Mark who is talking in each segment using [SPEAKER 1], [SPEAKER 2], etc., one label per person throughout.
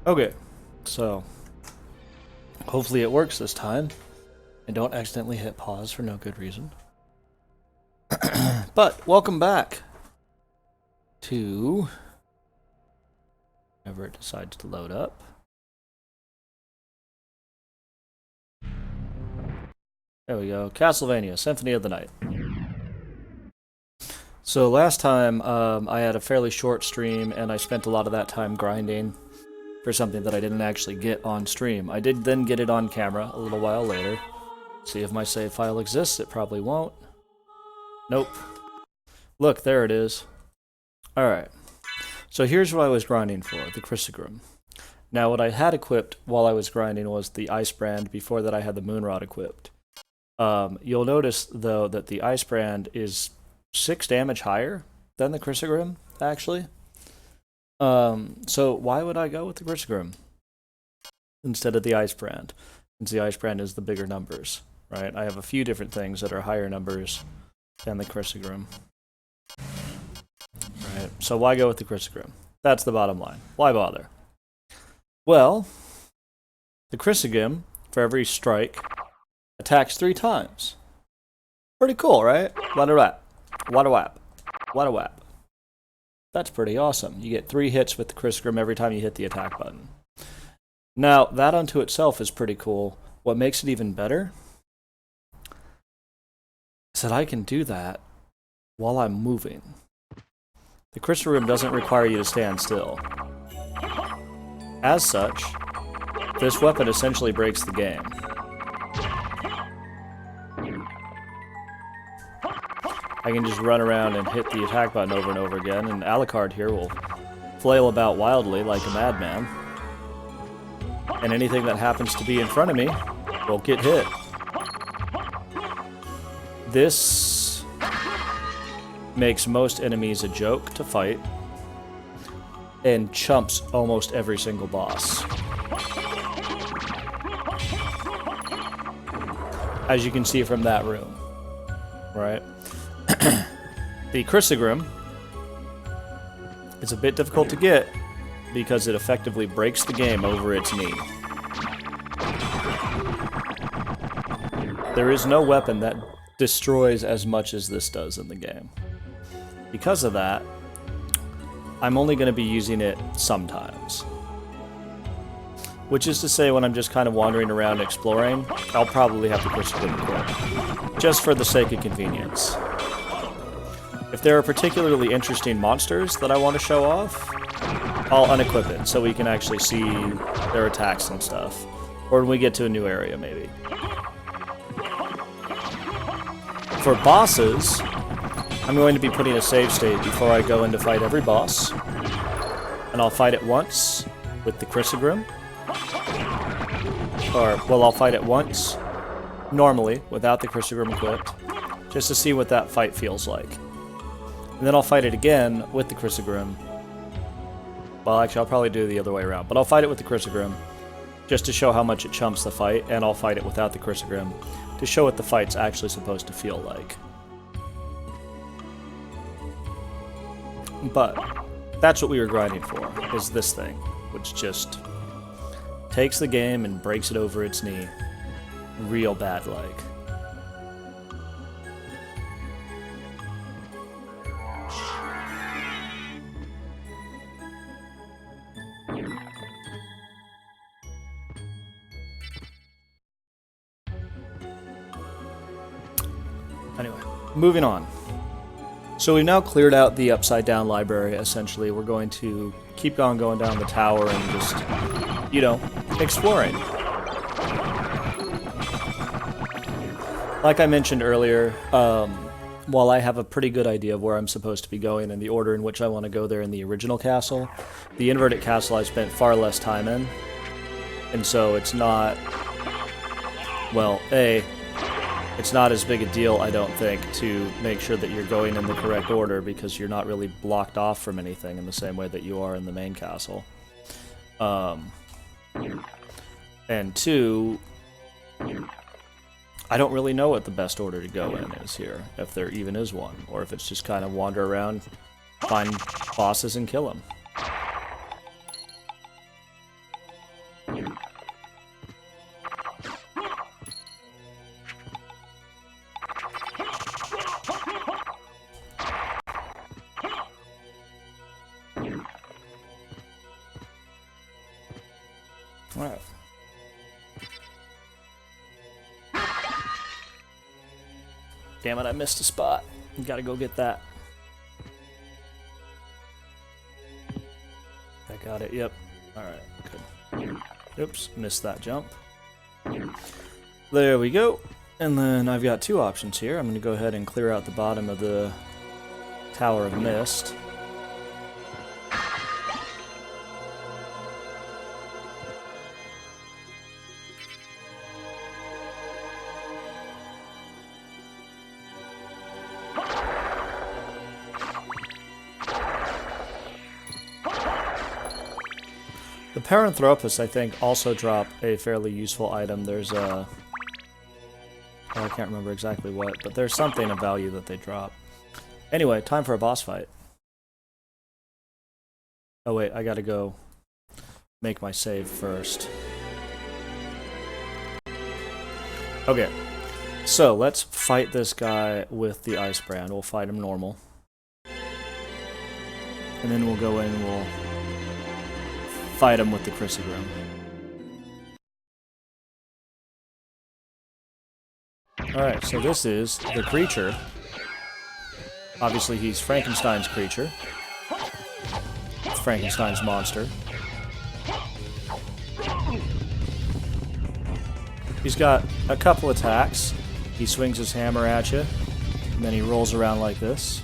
[SPEAKER 1] Okay, so hopefully it works this time, and don't accidentally hit pause for no good reason. But welcome back to whenever it decides to load up. There we go, Castlevania, Symphony of the Night. So last time I had a fairly short stream, and I spent a lot of that time grinding for something that I didn't actually get on stream. I did then get it on camera a little while later. See if my save file exists. It probably won't. Nope. Look, there it is. Alright. So here's what I was grinding for, the Chrysogrim. Now what I had equipped while I was grinding was the Ice Brand. Before that I had the Moonrod equipped. You'll notice, though, that the Ice Brand is 6 damage higher than the Chrysogrim, actually. So why would I go with the Chrysogrim instead of the Ice Brand? Since the Ice Brand is the bigger numbers, right? I have a few different things that are higher numbers than the Chrysogrim. Right, so why go with the Chrysogrim? That's the bottom line. Why bother? Well, the Chrysogrim, for every strike, attacks 3 times. Pretty cool, right? Wada whap. Wada whap. Wada whap. That's pretty awesome. You get 3 hits with the Chrysogrim every time you hit the attack button. Now, that unto itself is pretty cool. What makes it even better is that I can do that while I'm moving. The Chrysogrim doesn't require you to stand still. As such, this weapon essentially breaks the game. I can just run around and hit the attack button over and over again, and Alucard here will flail about wildly like a madman. And anything that happens to be in front of me will get hit. This makes most enemies a joke to fight, and chumps almost every single boss. As you can see from that room, right? The Chrysogrim is a bit difficult to get because it effectively breaks the game over its knee. There is no weapon that destroys as much as this does in the game. Because of that, I'm only going to be using it sometimes. Which is to say, when I'm just kind of wandering around exploring, I'll probably have the Chrysogrim equipped, just for the sake of convenience. If there are particularly interesting monsters that I want to show off, I'll unequip it so we can actually see their attacks and stuff. Or when we get to a new area, maybe. For bosses, I'm going to be putting a save state before I go in to fight every boss. And I'll fight it once with the Chrysogrim. Or, well, I'll fight it once, normally, without the Chrysogrim equipped, just to see what that fight feels like. And then I'll fight it again with the Chrysogrim. Well, actually, I'll probably do it the other way around, but I'll fight it with the Chrysogrim, just to show how much it chumps the fight, and I'll fight it without the Chrysogrim, to show what the fight's actually supposed to feel like. But that's what we were grinding for, is this thing, which just takes the game and breaks it over its knee, real bad-like. Anyway, moving on. So we've now cleared out the upside down library, essentially. We're going to keep on going down the tower and just, you know, exploring. Like I mentioned earlier, while I have a pretty good idea of where I'm supposed to be going and the order in which I want to go there in the original castle, the inverted castle I spent far less time in. And so it's not, well, it's not as big a deal, I don't think, to make sure that you're going in the correct order because you're not really blocked off from anything in the same way that you are in the main castle. And 2, I don't really know what the best order to go in is here, if there even is one, or if it's just kind of wander around, find bosses and kill them. Alright. Damn it, I missed a spot. Gotta go get that. I got it, yep. Alright, good. Oops, missed that jump. There we go. And then I've got two options here. I'm going to go ahead and clear out the bottom of the Tower of Mist. The Paranthropus, I think, also drop a fairly useful item. There's a... I can't remember exactly what, but there's something of value that they drop. Anyway, time for a boss fight. Oh wait, I gotta go make my save first. Okay, so let's fight this guy with the Ice Brand. We'll fight him normal. And then we'll go in and we'll fight him with the Chrysogrim. Alright, so this is the creature. Obviously he's Frankenstein's creature. It's Frankenstein's monster. He's got a couple attacks. He swings his hammer at you, and then he rolls around like this.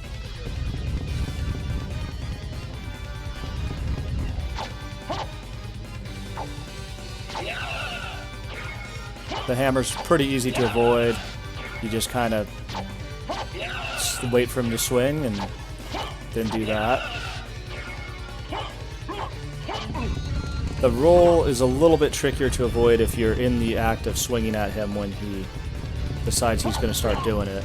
[SPEAKER 1] The hammer's pretty easy to avoid. You just kind of wait for him to swing and then do that. The roll is a little bit trickier to avoid if you're in the act of swinging at him when he decides he's going to start doing it.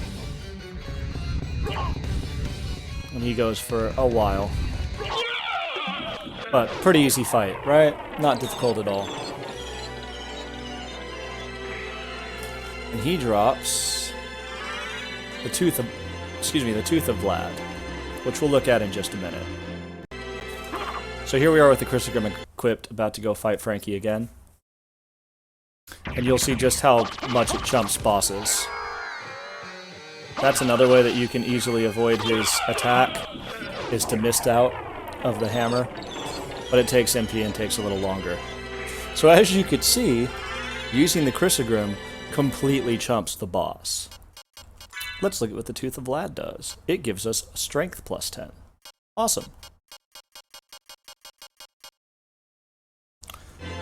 [SPEAKER 1] And he goes for a while. But pretty easy fight, right? Not difficult at all. And he drops the Tooth of Vlad, which we'll look at in just a minute. So here we are with the Chrysogrim equipped, about to go fight Frankie again. And you'll see just how much it chumps bosses. That's another way that you can easily avoid his attack, is to mist out of the hammer. But it takes MP and takes a little longer. So as you could see, using the Chrysogrim completely chumps the boss. Let's look at what the Tooth of Vlad does. It gives us Strength plus 10. Awesome.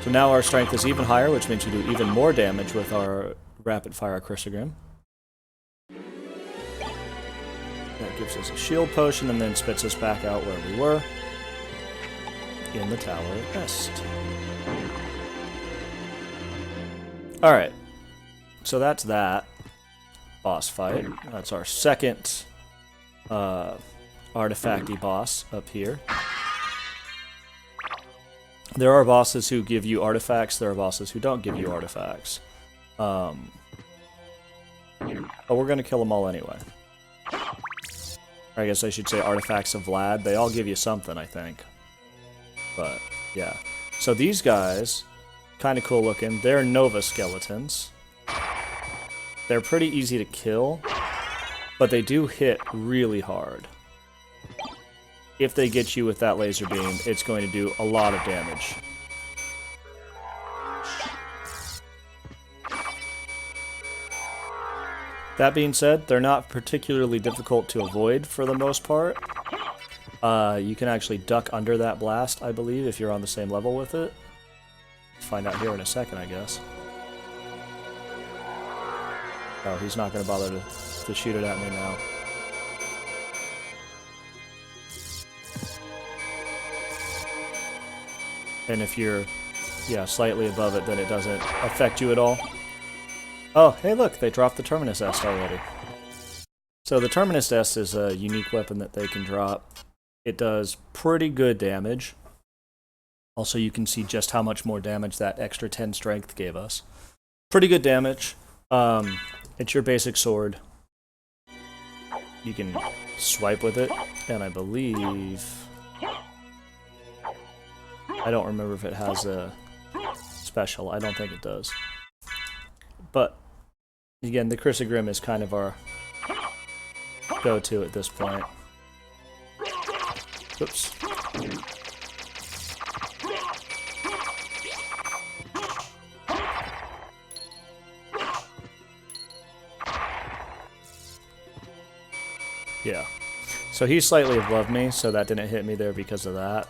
[SPEAKER 1] So now our strength is even higher, which means we do even more damage with our rapid-fire Chrysogrim. That gives us a shield potion and then spits us back out where we were, in the Tower of Mist. Alright, so that's that boss fight. That's our second artifacty boss up here. There are bosses who give you artifacts, there are bosses who don't give you artifacts. But we're going to kill them all anyway. Or I guess I should say artifacts of Vlad. They all give you something, I think. But, yeah. So these guys, kind of cool looking. They're Nova Skeletons. They're pretty easy to kill, but they do hit really hard. If they get you with that laser beam, it's going to do a lot of damage. That being said, they're not particularly difficult to avoid for the most part. You can actually duck under that blast, I believe, if you're on the same level with it. Find out here in a second, I guess. Oh, he's not going to bother to shoot it at me now. And if you're, yeah, slightly above it, then it doesn't affect you at all. Oh, hey look, they dropped the Terminus S already. So the Terminus S is a unique weapon that they can drop. It does pretty good damage. Also, you can see just how much more damage that extra 10 strength gave us. Pretty good damage. It's your basic sword. You can swipe with it, and I believe... I don't remember if it has a special. I don't think it does. But, again, the Chrysogrim is kind of our go-to at this point. Oops. Yeah. So he's slightly above me, so that didn't hit me there because of that.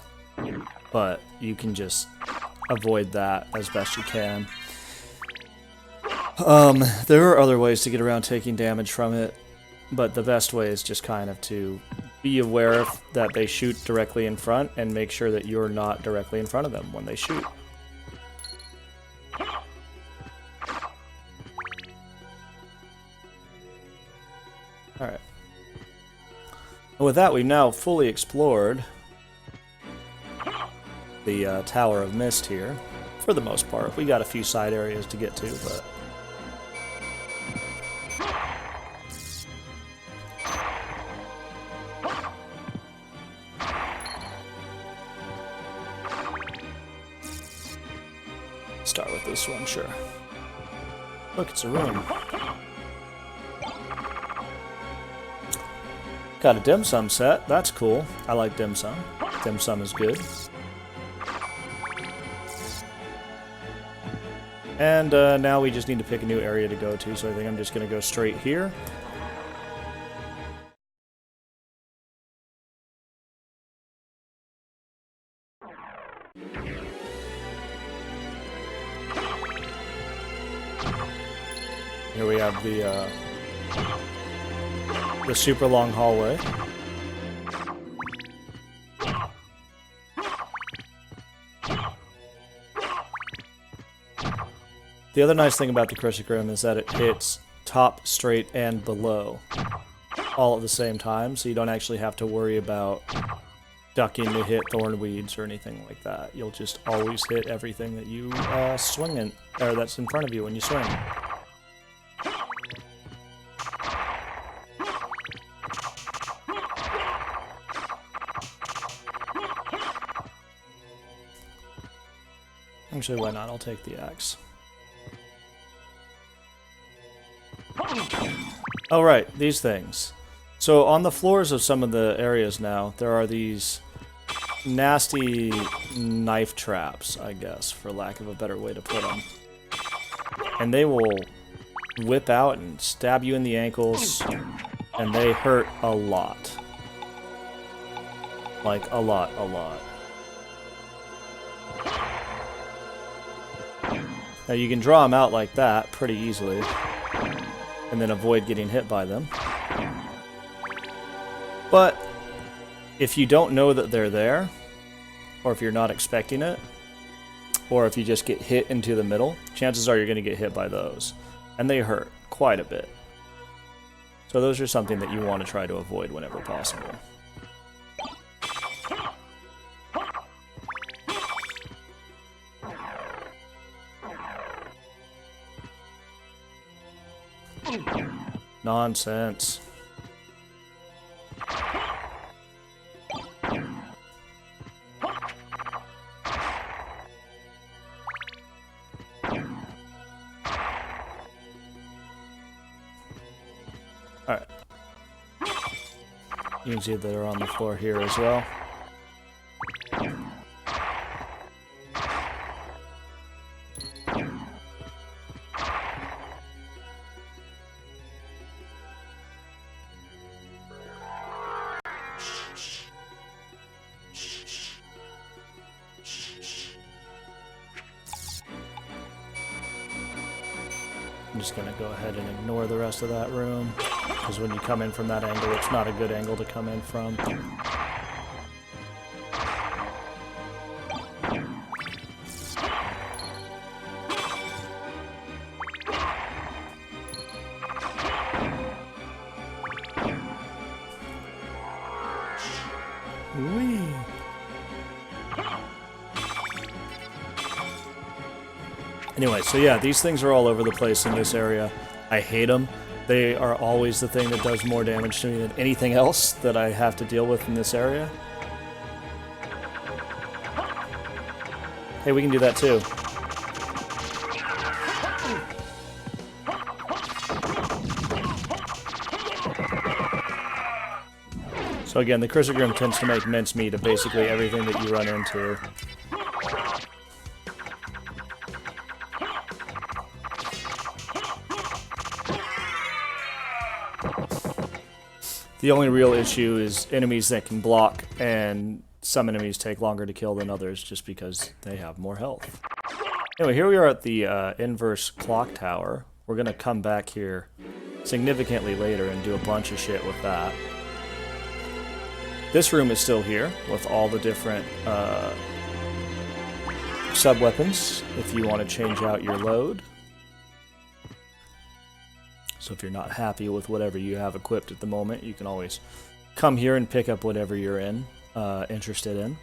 [SPEAKER 1] But you can just avoid that as best you can. There are other ways to get around taking damage from it, but the best way is just kind of to be aware that they shoot directly in front and make sure that you're not directly in front of them when they shoot. Alright. With that, we've now fully explored the Tower of Mist here, for the most part. We got a few side areas to get to, but... Start with this one, sure. Look, it's a room. Got a dim sum set. That's cool. I like dim sum. Dim sum is good. And now we just need to pick a new area to go to, so I think I'm just going to go straight here. Here we have the super long hallway. The other nice thing about the Chrysogrim is that it hits top, straight, and below all at the same time, so you don't actually have to worry about ducking to hit thorn weeds or anything like that. You'll just always hit everything that you swing in, or that's in front of you when you swing. Actually, why not? I'll take the axe. Oh, right, these things. So on the floors of some of the areas now, there are these nasty knife traps, I guess, for lack of a better way to put them. And they will whip out and stab you in the ankles, and they hurt a lot. Like, a lot, a lot. Now you can draw them out like that pretty easily, and then avoid getting hit by them. But if you don't know that they're there, or if you're not expecting it, or if you just get hit into the middle, chances are you're going to get hit by those. And they hurt quite a bit. So those are something that you want to try to avoid whenever possible. Nonsense. Alright. You can see that they're on the floor here as well. I'm just going to go ahead and ignore the rest of that room, because when you come in from that angle, it's not a good angle to come in from. Whee! Anyway, so yeah, these things are all over the place in this area. I hate them. They are always the thing that does more damage to me than anything else that I have to deal with in this area. Hey, we can do that too. So again, the Chrysogrim tends to make mincemeat of basically everything that you run into. The only real issue is enemies that can block, and some enemies take longer to kill than others just because they have more health. Anyway, here we are at the inverse clock tower. We're going to come back here significantly later and do a bunch of shit with that. This room is still here with all the different sub-weapons if you want to change out your load. So if you're not happy with whatever you have equipped at the moment, you can always come here and pick up whatever you're interested in.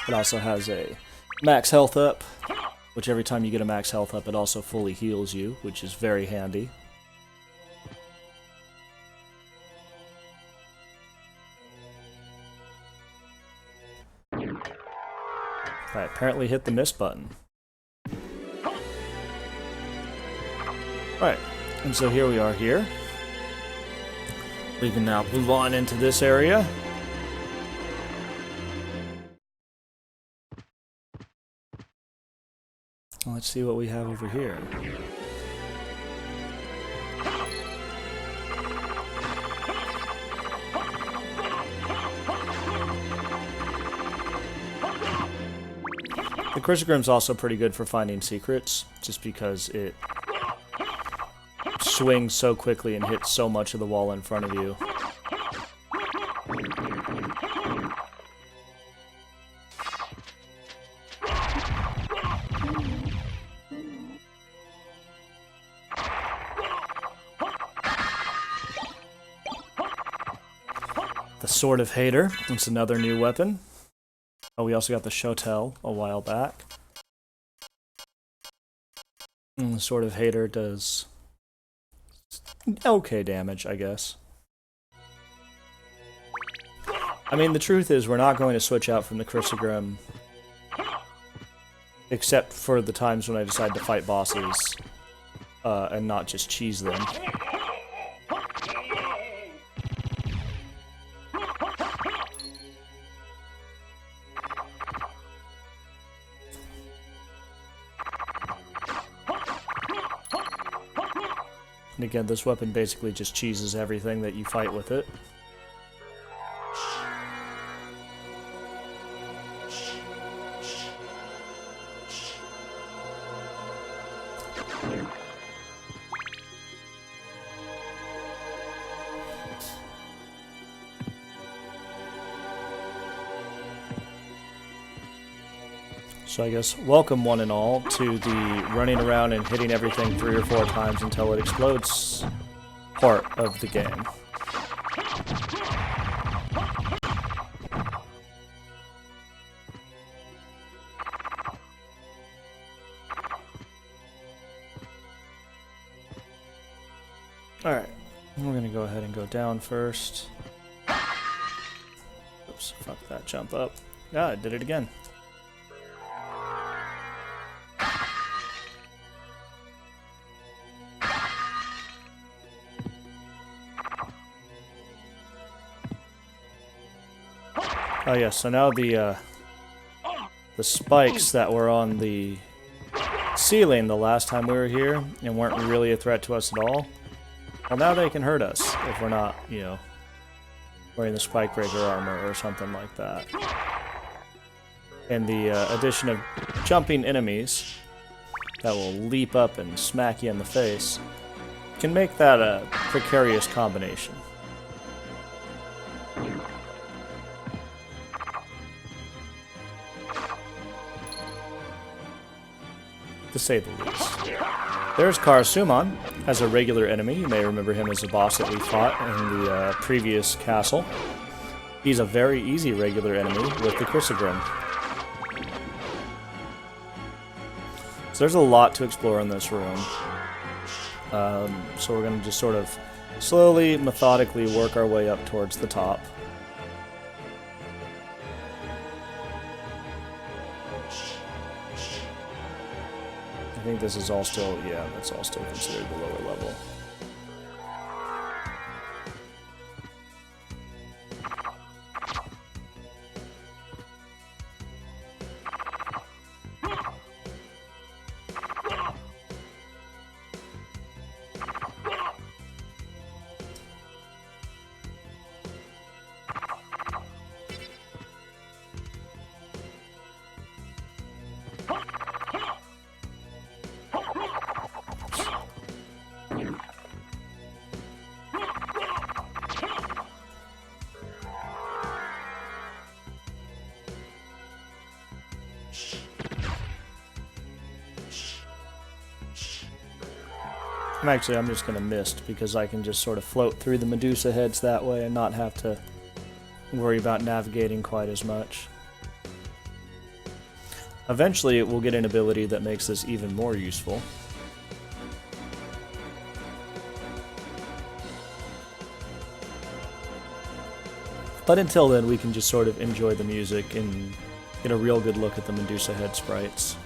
[SPEAKER 1] It also has a max health up, which every time you get a max health up, it also fully heals you, which is very handy. I apparently hit the miss button. Right, and so here we are here. We can now move on into this area. Let's see what we have over here. The Chrysogrim's also pretty good for finding secrets, just because it swings so quickly and hits so much of the wall in front of you. The Sword of Hater, it's another new weapon. Oh, we also got the Shotel a while back. And the Sword of Hater does okay damage, I guess. I mean, the truth is we're not going to switch out from the Chrysogrim, except for the times when I decide to fight bosses and not just cheese them. And again, this weapon basically just cheeses everything that you fight with it. So I guess welcome one and all to the running around and hitting everything 3 or 4 times until it explodes part of the game. Alright, we're gonna go ahead and go down first. Oops, fuck that, jump up. Ah, I did it again. Oh yeah, so now the spikes that were on the ceiling the last time we were here and weren't really a threat to us at all, well now they can hurt us if we're not, you know, wearing the spike breaker armor or something like that. And the addition of jumping enemies that will leap up and smack you in the face can make that a precarious combination. To say the least. There's Karasuman as a regular enemy. You may remember him as a boss that we fought in the previous castle. He's a very easy regular enemy with the Chrysogrim. So there's a lot to explore in this room. So we're going to just sort of slowly, methodically work our way up towards the top. I think this is all still, yeah, that's all still considered the lower level. I'm just going to mist because I can just sort of float through the Medusa heads that way and not have to worry about navigating quite as much. Eventually it will get an ability that makes this even more useful. But until then, we can just sort of enjoy the music and get a real good look at the Medusa head sprites.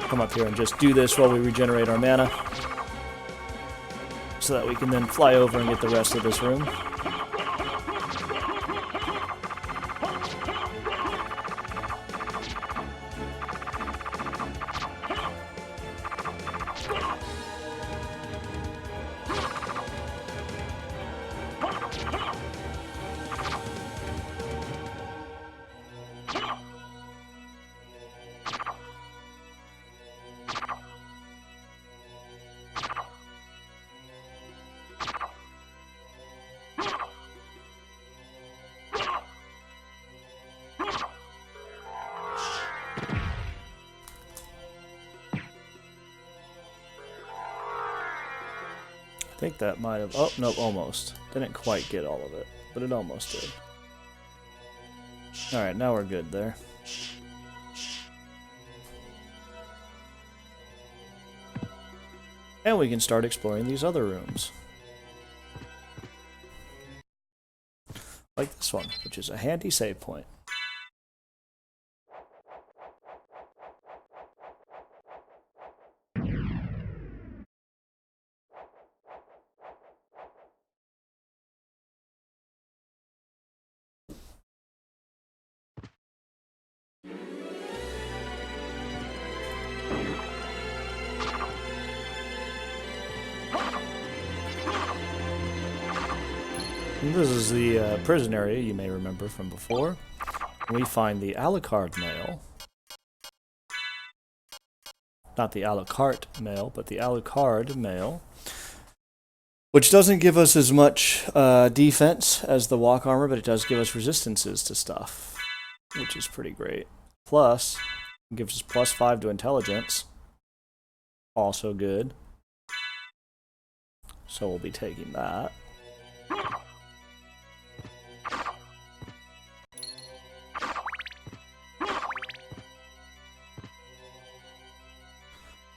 [SPEAKER 1] Come up here and just do this while we regenerate our mana, so that we can then fly over and get the rest of this room. I think that might have... Oh, no, almost. Didn't quite get all of it, but it almost did. Alright, now we're good there. And we can start exploring these other rooms. Like this one, which is a handy save point. And this is the prison area you may remember from before. We find the Alucard mail. Not the Alucard mail, but the Alucard mail. Which doesn't give us as much defense as the walk armor, but it does give us resistances to stuff, which is pretty great. Plus, it gives us +5 to intelligence. Also good. So we'll be taking that.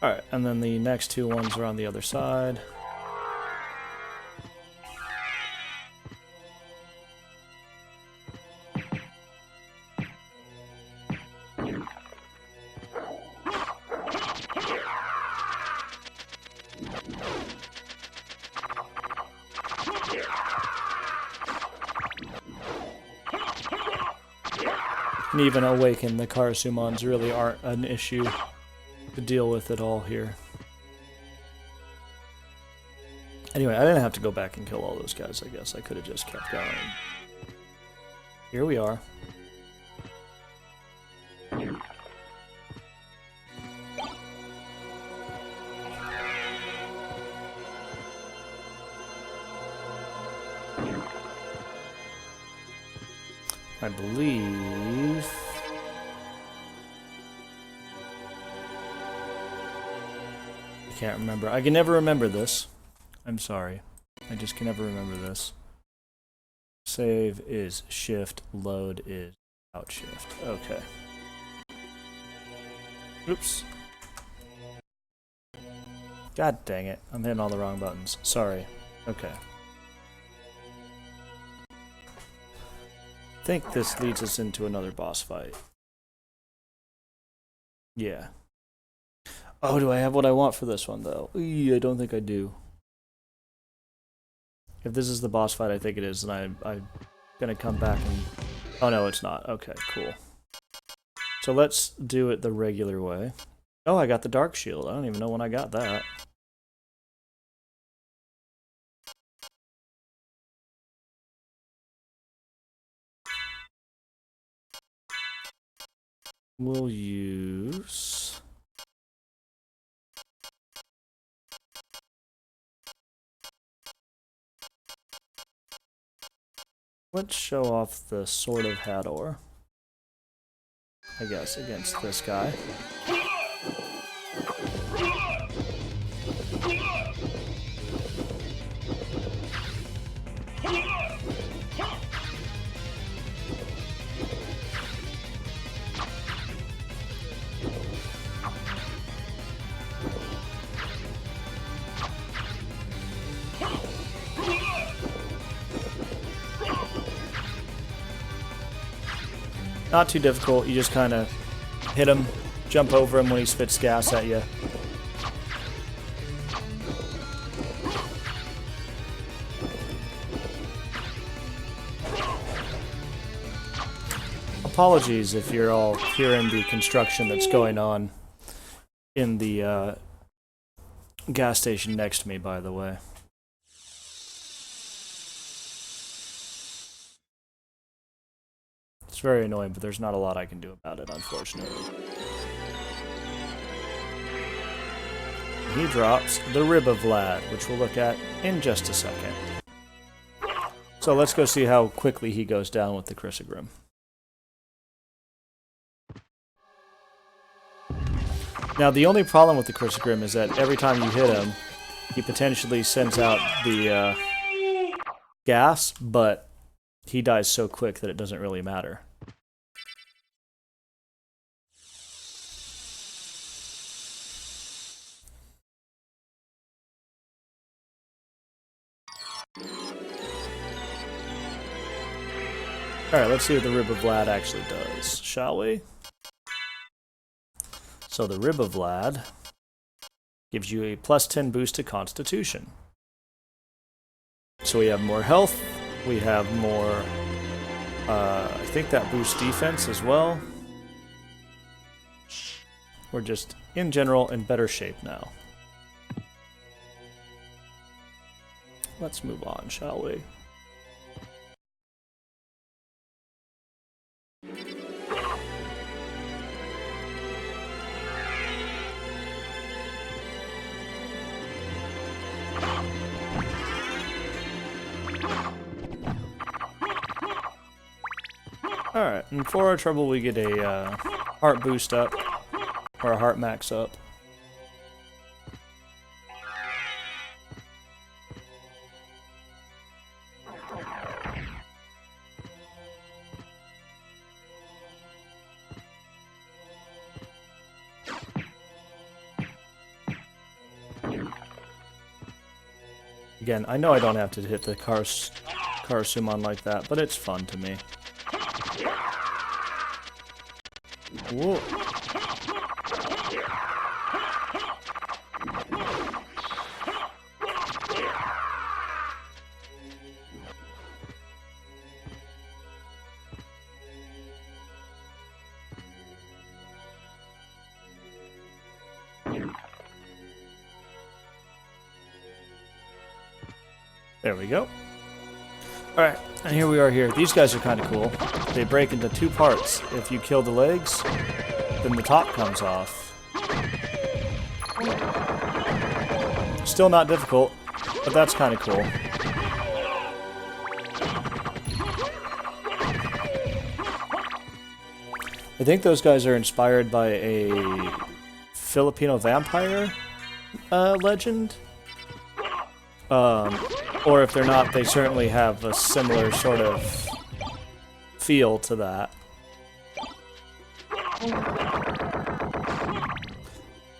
[SPEAKER 1] Alright, and then the next two ones are on the other side. And even awaken the Karsumons really aren't an issue to deal with at all here. Anyway, I didn't have to go back and kill all those guys, I guess. I could have just kept going. Here we are. I believe... I can't remember. I can never remember this. I'm sorry. I just can never remember this. Save is shift, load is out shift. Okay. Oops. God dang it. I'm hitting all the wrong buttons. Sorry. Okay. I think this leads us into another boss fight. Yeah. Oh, do I have what I want for this one, though? I don't think I do. If this is the boss fight, I think it is, and I'm gonna come back and... Oh, no, it's not. Okay, cool. So let's do it the regular way. Oh, I got the Dark Shield. I don't even know when I got that. We'll use... Let's show off the Sword of Hador, I guess, against this guy. Not too difficult, you just kind of hit him, jump over him when he spits gas at you. Apologies if you're all hearing the construction that's going on in the gas station next to me, by the way. It's very annoying, but there's not a lot I can do about it, unfortunately. He drops the Rib of Vlad, which we'll look at in just a second. So let's go see how quickly he goes down with the Chrysogrim. Now, the only problem with the Chrysogrim is that every time you hit him, he potentially sends out the gas, but he dies so quick that it doesn't really matter. Alright, let's see what the Rib of Vlad actually does, shall we? So the Rib of Vlad gives you a +10 boost to Constitution. So we have more health, we have more, I think that boosts defense as well. We're just, in general, in better shape now. Let's move on, shall we? Alright, and for our trouble we get a heart boost up, or a heart max up. Again, I know I don't have to hit the Karasuman like that, but it's fun to me. Whoa. There we go. Alright, and here we are here. These guys are kind of cool. They break into two parts. If you kill the legs, then the top comes off. Still not difficult, but that's kind of cool. I think those guys are inspired by a Filipino vampire legend. Or if they're not, they certainly have a similar sort of feel to that.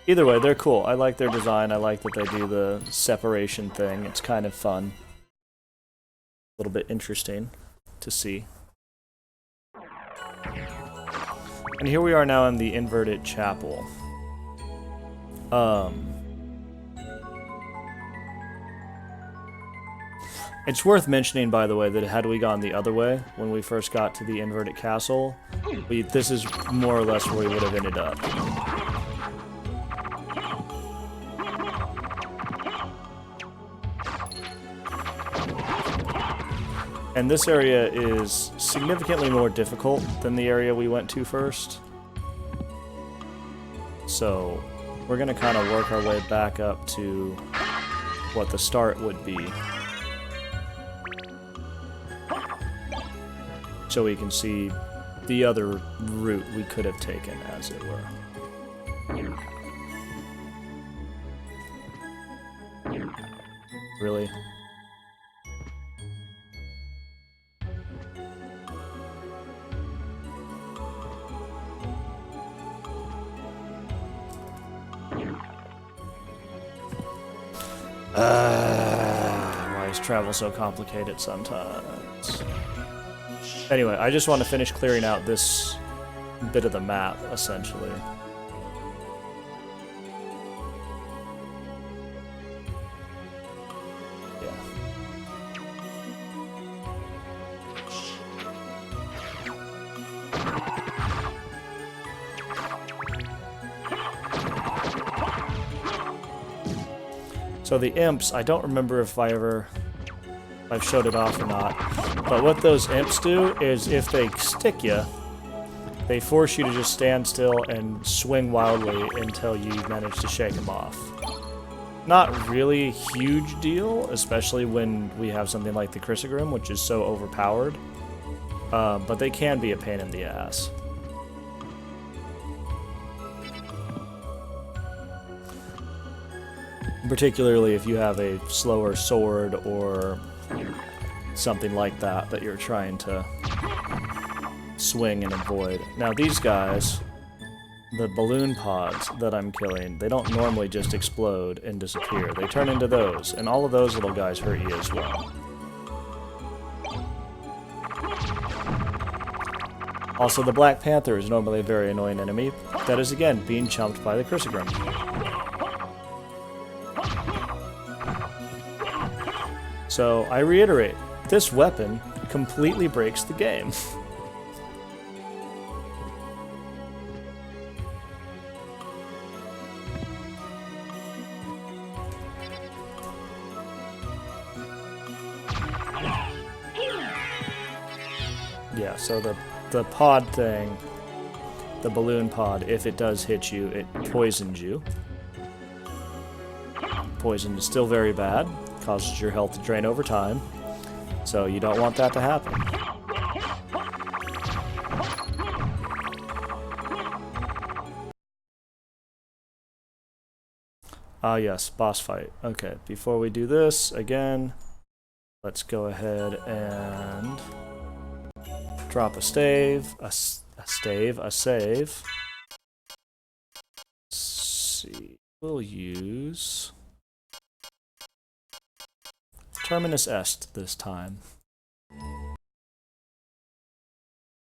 [SPEAKER 1] Either way, they're cool. I like their design. I like that they do the separation thing. It's kind of fun. A little bit interesting to see. And here we are now in the inverted chapel. It's worth mentioning, by the way, that had we gone the other way, when we first got to the inverted castle, this is more or less where we would have ended up. And this area is significantly more difficult than the area we went to first. So, we're going to kind of work our way back up to what the start would be. so we can see the other route we could have taken, as it were. Really? Why is travel so complicated sometimes? Anyway, I just want to finish clearing out this bit of the map, essentially. Yeah. So the imps, I don't remember if I've showed it off or not, but what those imps do is if they stick you, they force you to just stand still and swing wildly until you manage to shake them off. Not really a huge deal, especially when we have something like the Chrysogrim, which is so overpowered, but they can be a pain in the ass. Particularly if you have a slower sword or something like that that you're trying to swing and avoid. Now these guys, the balloon pods that I'm killing, they don't normally just explode and disappear. They turn into those, and all of those little guys hurt you as well. Also, the Black Panther is normally a very annoying enemy. That is, again, being chumped by the Chrysogrim. So, I reiterate, this weapon completely breaks the game. Yeah, so the pod thing, the balloon pod, if it does hit you, it poisons you. Poison is still very bad, causes your health to drain over time, so you don't want that to happen. Ah yes, boss fight. Okay, before we do this, again, let's go ahead and drop a save. Let's see, we'll use Terminus Est this time.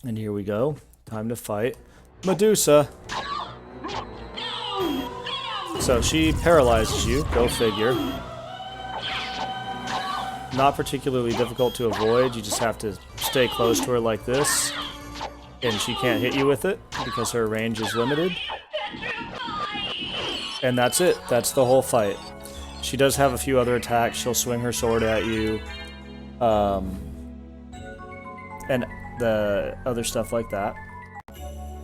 [SPEAKER 1] And here we go. Time to fight Medusa. So she paralyzes you, go figure. Not particularly difficult to avoid, you just have to stay close to her like this, and she can't hit you with it because her range is limited. And that's it, that's the whole fight. She does have a few other attacks, she'll swing her sword at you, and the other stuff like that.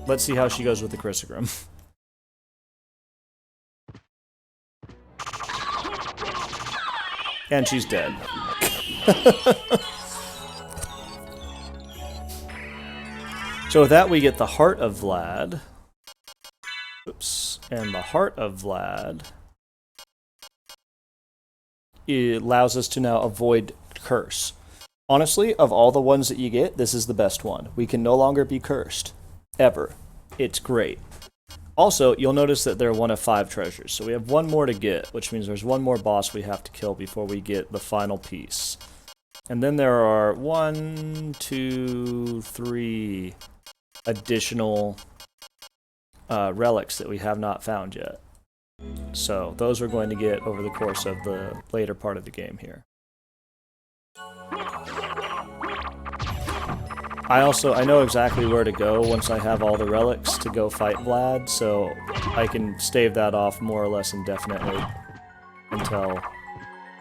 [SPEAKER 1] Let's see how she goes with the Chrysogrim. And she's dead. So with that we get the Heart of Vlad. Oops. And the Heart of Vlad, it allows us to now avoid curse. Honestly, of all the ones that you get, this is the best one. We can no longer be cursed. Ever. It's great. Also, you'll notice that they're one of 5 treasures, so we have one more to get, which means there's one more boss we have to kill before we get the final piece. And then there are 1, 2, 3 additional relics that we have not found yet. So those we're going to get over the course of the later part of the game here. I know exactly where to go once I have all the relics to go fight Vlad, so I can stave that off more or less indefinitely until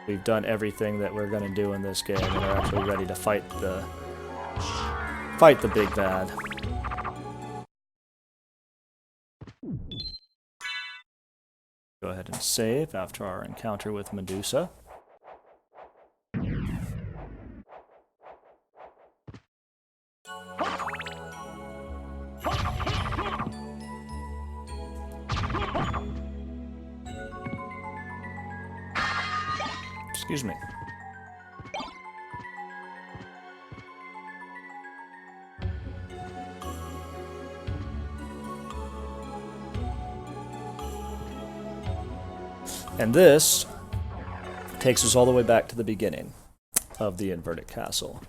[SPEAKER 1] we've done everything that we're going to do in this game and are actually ready to fight the big bad. Go ahead and save after our encounter with Medusa. Excuse me. And this takes us all the way back to the beginning of the inverted castle.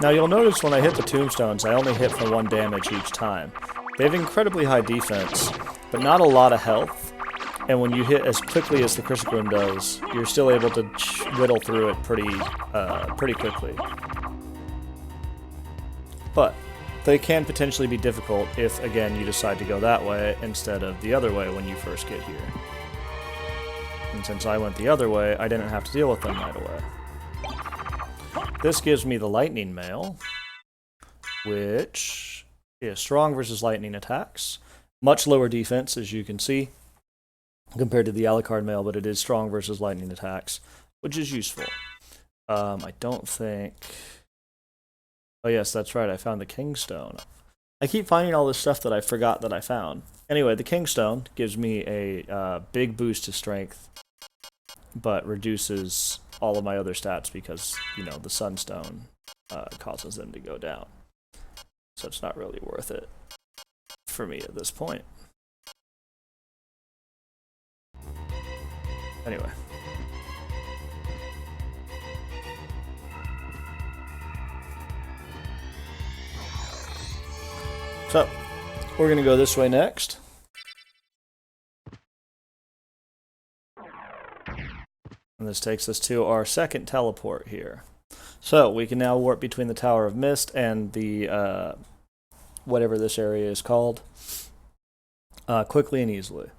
[SPEAKER 1] Now you'll notice when I hit the tombstones, I only hit for 1 damage each time. They have incredibly high defense, but not a lot of health. And when you hit as quickly as the critical room does, you're still able to whittle through it pretty quickly. But they can potentially be difficult if, again, you decide to go that way instead of the other way when you first get here. And since I went the other way, I didn't have to deal with them right away. This gives me the lightning mail, which is strong versus lightning attacks. Much lower defense, as you can see, compared to the Alucard mail, but it is strong versus lightning attacks, which is useful. I don't think... Oh yes, that's right, I found the Kingstone. I keep finding all this stuff that I forgot that I found. Anyway, the Kingstone gives me a big boost to strength, but reduces all of my other stats because, you know, the Sunstone causes them to go down. So it's not really worth it for me at this point. Anyway. So, we're going to go this way next. And this takes us to our second teleport here. So, we can now warp between the Tower of Mist and the, whatever this area is called, quickly and easily.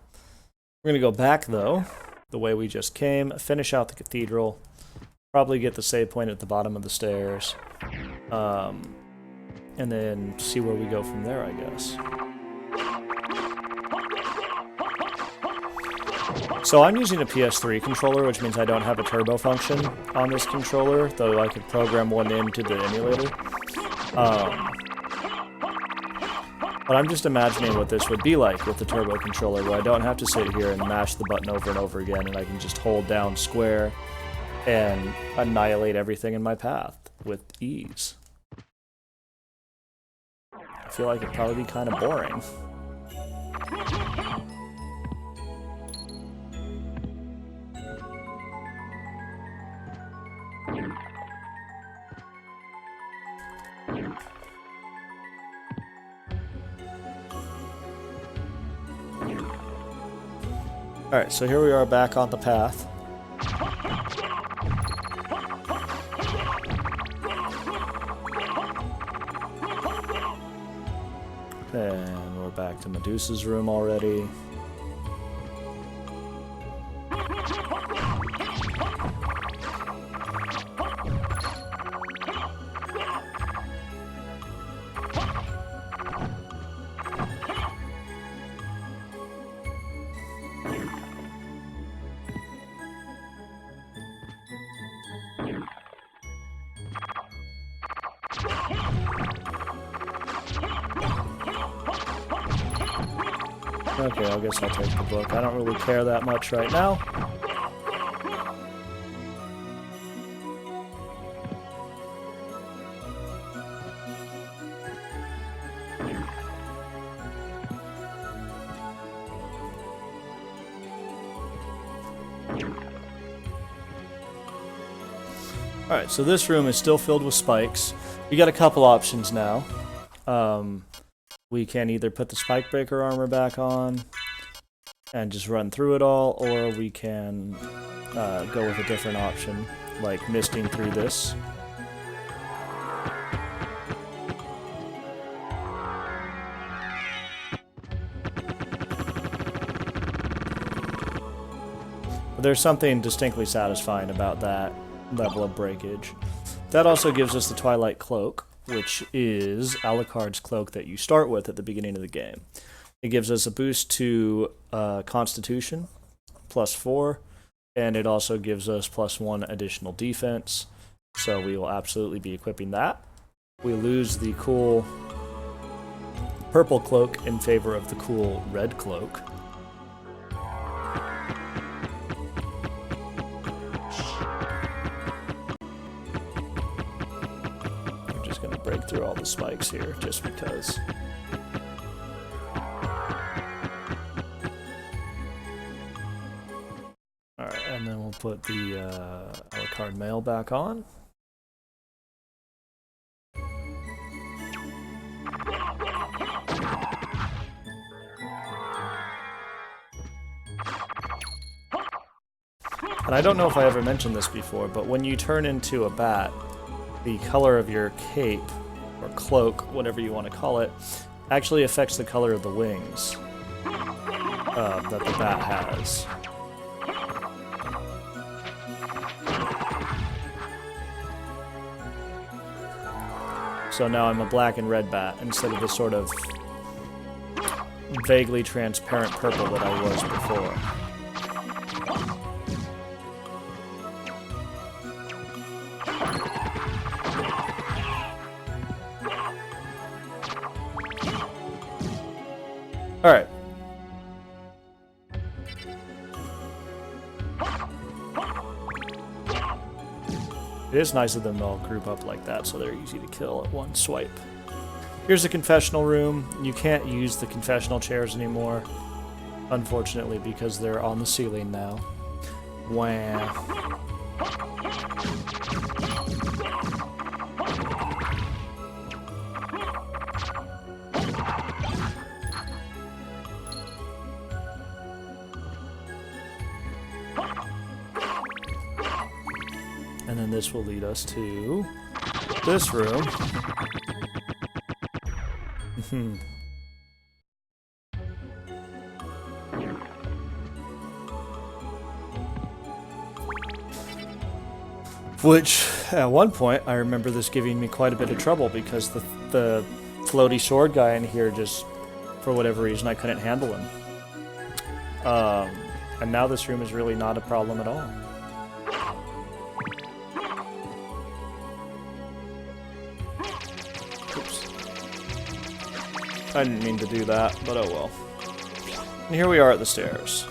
[SPEAKER 1] We're going to go back, though, the way we just came, finish out the cathedral, probably get the save point at the bottom of the stairs, and then see where we go from there, I guess. So I'm using a PS3 controller, which means I don't have a turbo function on this controller, though I could program one into the emulator. But I'm just imagining what this would be like with the turbo controller, where I don't have to sit here and mash the button over and over again, and I can just hold down square and annihilate everything in my path with ease. I feel like it'd probably be kind of boring. Alright, so here we are back on the path. And we're back to Medusa's room already. Okay, I guess I'll take the book. I don't really care that much right now. Alright, so this room is still filled with spikes. We got a couple options now. We can either put the spike breaker armor back on and just run through it all, or we can go with a different option, like misting through this. But there's something distinctly satisfying about that level of breakage. That also gives us the Twilight Cloak, which is Alucard's cloak that you start with at the beginning of the game. It gives us a boost to Constitution, +4, and it also gives us +1 additional defense, so we will absolutely be equipping that. we lose the cool purple cloak in favor of the cool red cloak. I'm just going to break through all the spikes here just because. Alright, and then we'll put the Alucard mail back on. And I don't know if I ever mentioned this before, but when you turn into a bat, the color of your cape, or cloak, whatever you want to call it, actually affects the color of the wings that the bat has. So now I'm a black and red bat instead of the sort of vaguely transparent purple that I was before. Alright. It is nice of them to all group up like that so they're easy to kill at one swipe. Here's the confessional room. You can't use the confessional chairs anymore, unfortunately, because they're on the ceiling now. Wah. And then this will lead us to this room. Which, at one point, I remember this giving me quite a bit of trouble because the floaty sword guy in here just, for whatever reason, I couldn't handle him. And now this room is really not a problem at all. Oops. I didn't mean to do that, but oh well. And here we are at the stairs.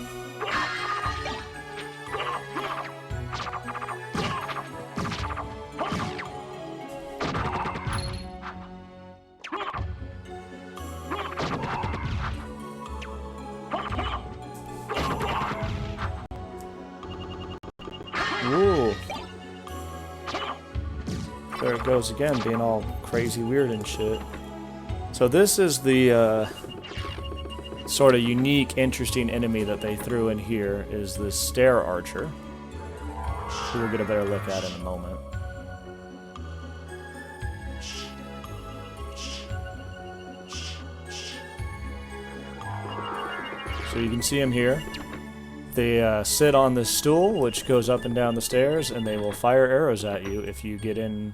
[SPEAKER 1] Ooh. There it goes again, being all crazy weird and shit. So this is the sort of unique, interesting enemy that they threw in here, is this stair archer, who we'll get a better look at in a moment. So you can see him here. They sit on this stool, which goes up and down the stairs, and they will fire arrows at you if you get in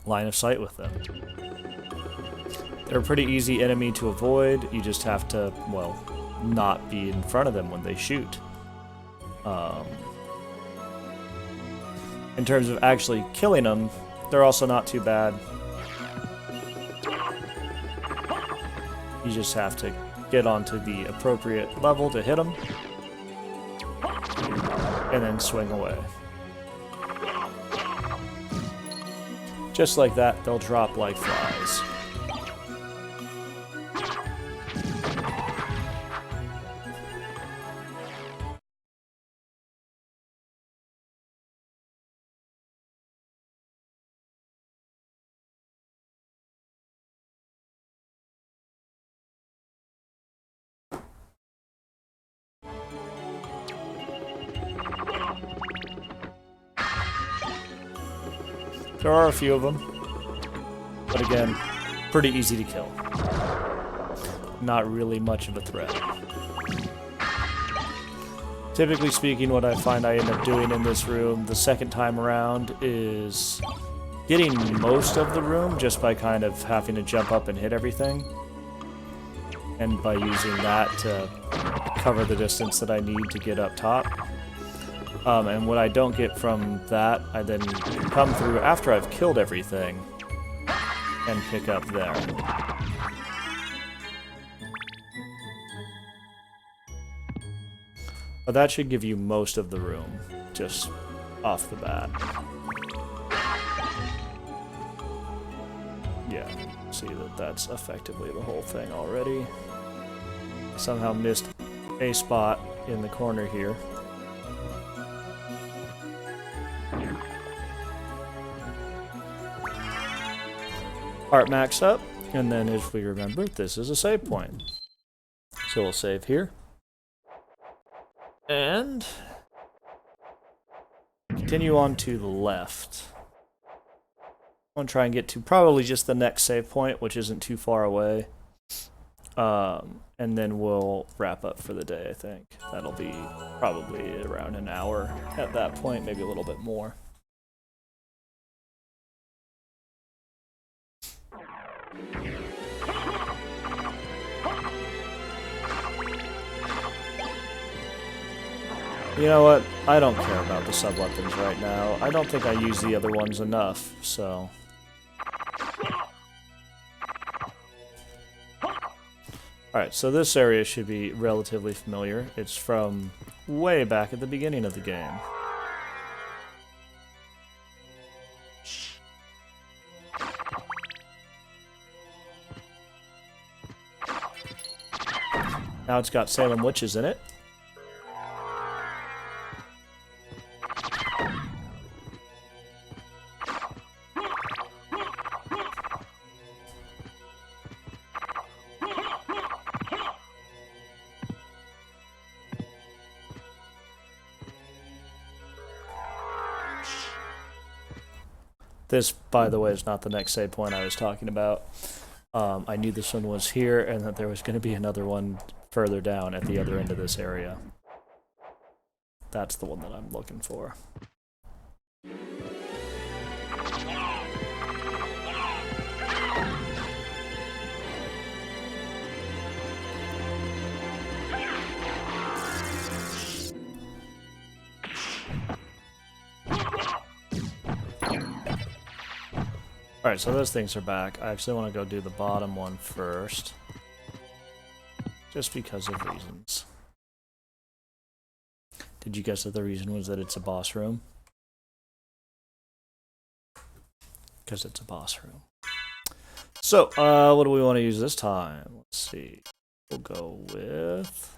[SPEAKER 1] line of sight with them. They're a pretty easy enemy to avoid. You just have to, well, not be in front of them when they shoot. In terms of actually killing them, they're also not too bad. You just have to get onto the appropriate level to hit them, and then swing away. Just like that, they'll drop like flies. There are a few of them, but again, pretty easy to kill. Not really much of a threat. Typically speaking, what I find I end up doing in this room the second time around is getting most of the room just by kind of having to jump up and hit everything, and by using that to cover the distance that I need to get up top. And what I don't get from that, I then come through after I've killed everything and pick up there. But that should give you most of the room, just off the bat. Yeah, see that that's effectively the whole thing already. Somehow missed a spot in the corner here. Art max up, and then if we remember, this is a save point. So we'll save here. And continue on to the left. I'm going to try and get to probably just the next save point, which isn't too far away. And then we'll wrap up for the day, I think. That'll be probably around an hour at that point, maybe a little bit more. You know what? I don't care about the sub-weapons right now. I don't think I use the other ones enough, so... Alright, so this area should be relatively familiar. It's from way back at the beginning of the game. Now it's got Salem Witches in it. This, by the way, is not the next save point I was talking about. I knew this one was here and that there was going to be another one further down at the other end of this area. That's the one that I'm looking for. Alright, so those things are back. I actually want to go do the bottom one first. Just because of reasons. Did you guess that the reason was that it's a boss room? Because it's a boss room. So, what do we want to use this time? Let's see. We'll go with...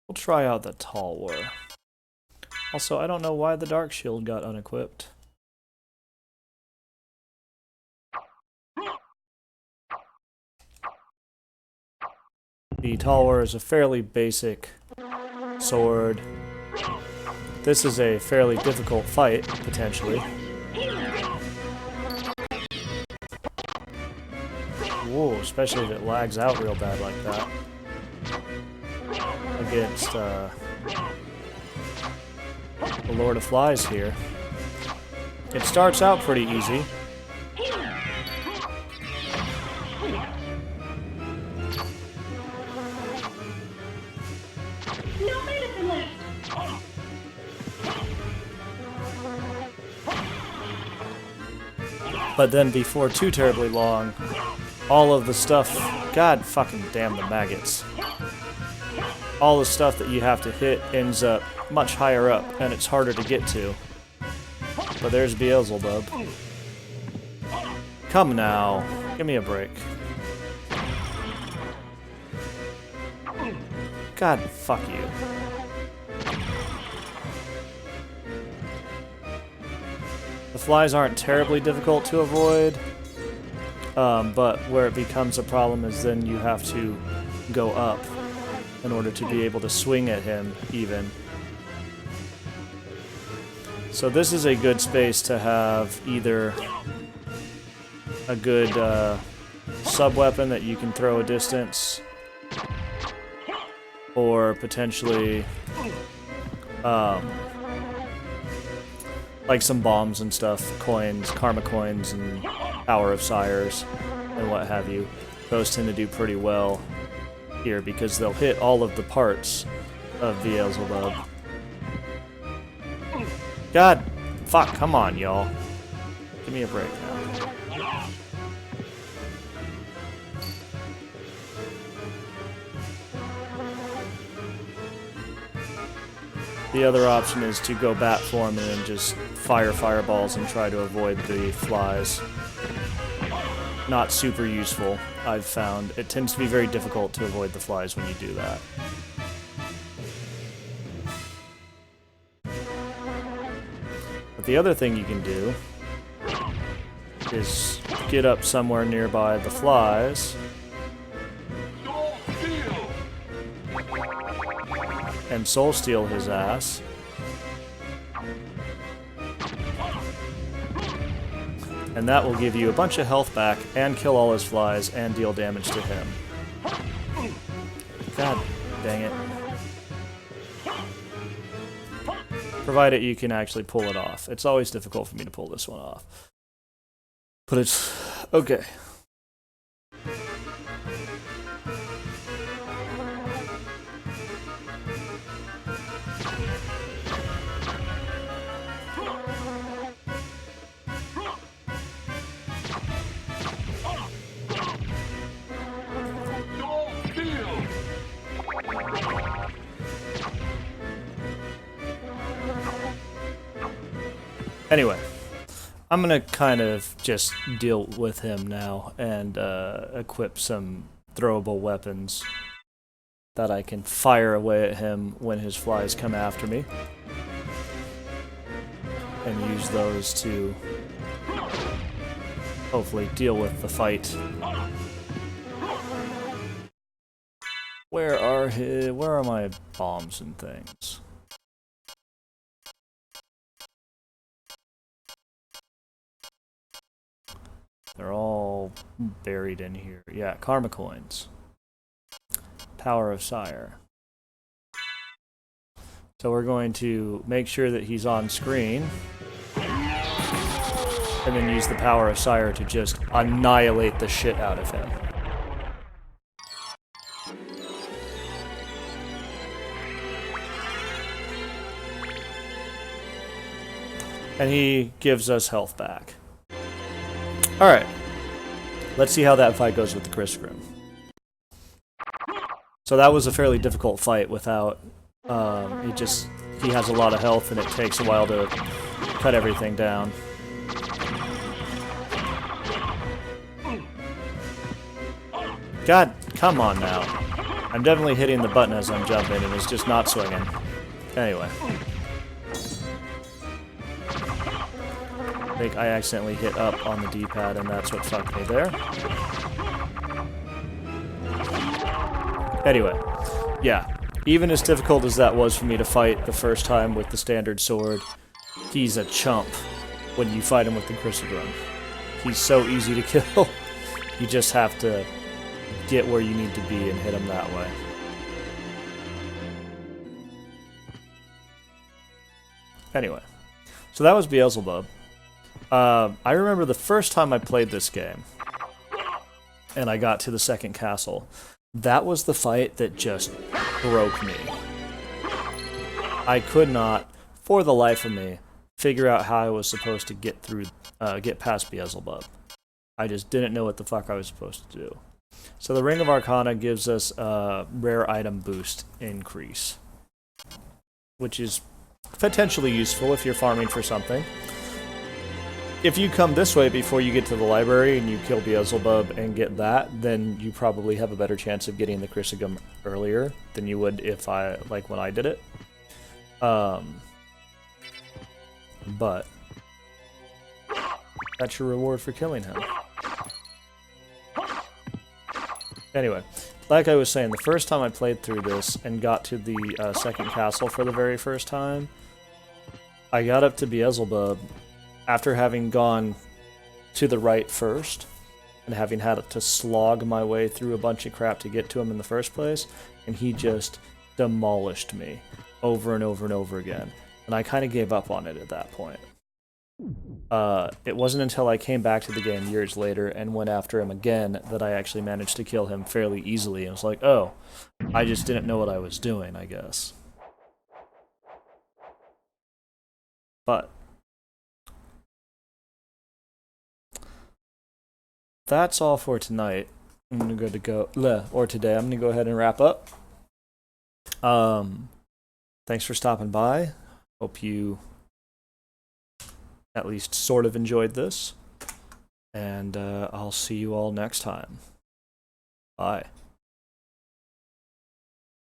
[SPEAKER 1] We'll try out the Tall War. Also, I don't know why the Dark Shield got unequipped. The Tall War is a fairly basic sword. This is a fairly difficult fight, potentially. Whoa, especially if it lags out real bad like that. Against the Lord of Flies here. It starts out pretty easy. But then before too terribly long, all of the stuff... God fucking damn the maggots. All the stuff that you have to hit ends up much higher up, and it's harder to get to. But there's Beelzebub. Come now. Give me a break. God, fuck you. The flies aren't terribly difficult to avoid, but where it becomes a problem is then you have to go up in order to be able to swing at him, even. So this is a good space to have either a good sub-weapon that you can throw a distance, or potentially like some bombs and stuff, coins, karma coins, and Power of Sires, and what have you. Those tend to do pretty well here because they'll hit all of the parts of Beelzebub. God, fuck, come on, y'all. Give me a break now. The other option is to go bat form and then just fire fireballs and try to avoid the flies. Not super useful, I've found. It tends to be very difficult to avoid the flies when you do that. But the other thing you can do is get up somewhere nearby the flies and soul steal his ass. And that will give you a bunch of health back and kill all his flies and deal damage to him. God dang it. Provided you can actually pull it off. It's always difficult for me to pull this one off. But it's okay. Anyway, I'm gonna kind of just deal with him now and equip some throwable weapons that I can fire away at him when his flies come after me, and use those to hopefully deal with the fight. Where are my bombs and things? They're all buried in here. Yeah, karma coins. Power of Sire. So we're going to make sure that he's on screen. And then use the Power of Sire to just annihilate the shit out of him. And he gives us health back. Alright, let's see how that fight goes with the Crisgrim. So that was a fairly difficult fight without, he has a lot of health and it takes a while to cut everything down. God, come on now. I'm definitely hitting the button as I'm jumping and it's just not swinging. Anyway. I think I accidentally hit up on the D-pad and that's what fucked me there. Anyway, yeah. Even as difficult as that was for me to fight the first time with the standard sword, he's a chump when you fight him with the Crisgrim. He's so easy to kill. You just have to get where you need to be and hit him that way. Anyway, so that was Beelzebub. I remember the first time I played this game, and I got to the second castle, that was the fight that just broke me. I could not, for the life of me, figure out how I was supposed to get past Beelzebub. I just didn't know what the fuck I was supposed to do. So the Ring of Arcana gives us a rare item boost increase, which is potentially useful if you're farming for something. If you come this way before you get to the library and you kill Beelzebub and get that, then you probably have a better chance of getting the Crisgrim earlier than you would if when I did it. But that's your reward for killing him. Anyway, like I was saying, the first time I played through this and got to the second castle for the very first time, I got up to Beelzebub after having gone to the right first, and having had to slog my way through a bunch of crap to get to him in the first place, and he just demolished me over and over and over again. And I kind of gave up on it at that point. It wasn't until I came back to the game years later and went after him again that I actually managed to kill him fairly easily. And I was like, oh, I just didn't know what I was doing, I guess. But that's all for tonight. I'm gonna or today. I'm gonna go ahead and wrap up. Thanks for stopping by. Hope you at least sort of enjoyed this. And I'll see you all next time. Bye.